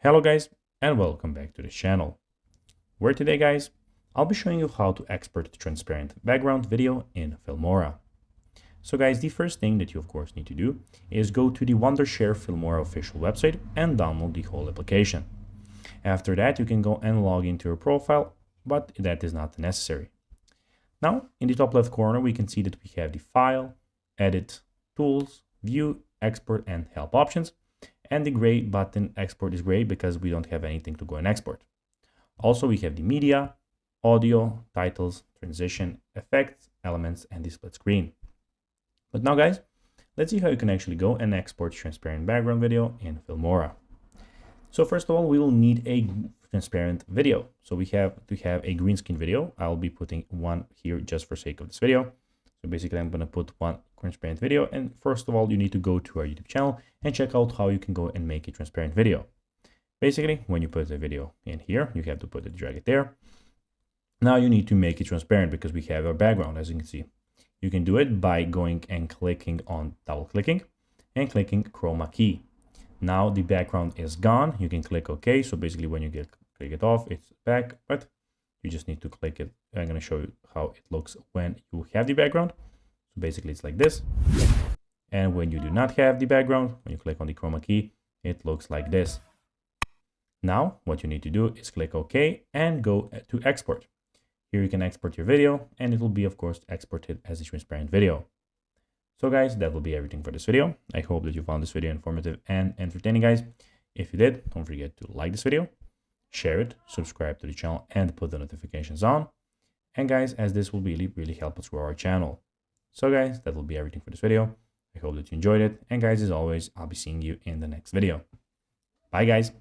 Hello guys, and welcome back to the channel, where today guys, I'll be showing you how to export transparent background video in Filmora. So guys, the first thing that you of course need to do is go to the Wondershare Filmora official website and download the whole application. After that, you can go and log into your profile, but that is not necessary. Now, in the top left corner, we can see that we have the File, Edit, Tools, View, Export, and Help options. And the gray button export is gray because we don't have anything to go and export. Also, we have the media, audio, titles, transition, effects, elements, and the split screen. But now guys, let's see how you can actually go and export transparent background video in Filmora. So first of all, we will need a transparent video. So we have to have a green screen video. I'll be putting one here just for sake of this video. So basically I'm going to put one transparent video, and first of all you need to go to our YouTube channel and check out how you can go and make a transparent video. Basically, when you put the video in here, you have to drag it there. Now you need to make it transparent because we have our background, as you can see. You can do it by going and clicking on double clicking and clicking chroma key. Now the background is gone. You can click OK. So basically when you click it off, it's back, but you just need to click it. I'm going to show you how it looks when you have the background. So basically it's like this. And when you do not have the background, when you click on the chroma key, it looks like this. Now what you need to do is click OK and go to export. Here you can export your video and it will be of course exported as a transparent video. So guys, that will be everything for this video. I hope that you found this video informative and entertaining guys. If you did, don't forget to like this video, share it, subscribe to the channel, and put the notifications on. And guys, as this will really help us grow our channel. So guys, that will be everything for this video. I hope that you enjoyed it. And guys, as always, I'll be seeing you in the next video. Bye guys.